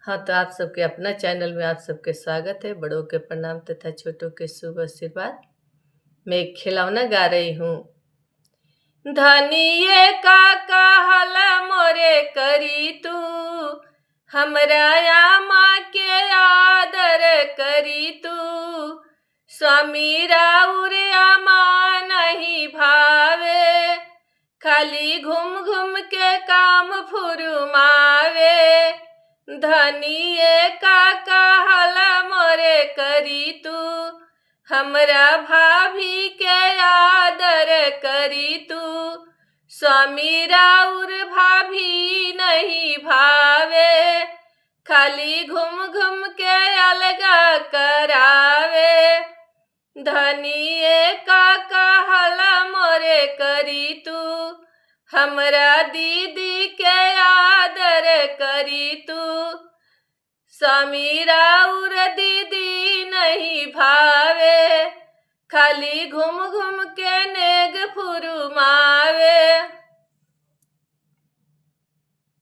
हाँ, तो आप सबके अपना चैनल में आप सबके स्वागत है। बड़ों के प्रणाम तथा छोटों के शुभ आशीर्वाद। मैं एक खिलौना गा रही हूँ। धनिये का कहल मोरे करी तू, हमरा आमा के आदर करी तू। स्वामी राउर आमा नहीं भावे, खाली घूम घूम के काम फुरमावे। धनिये का कहल मोरे करी तू, हमरा भाभी के आदर करी तू। स्वामी राउर भाभी नहीं भावे, खाली घूम घूम के अलगा करावे। धनिये का कहल मोरे करी तू, हमरा दीदी के आदर करी तू। स्वामी राउर दीदी नहीं भावे, खाली घूम घूम के नेग फुरुमा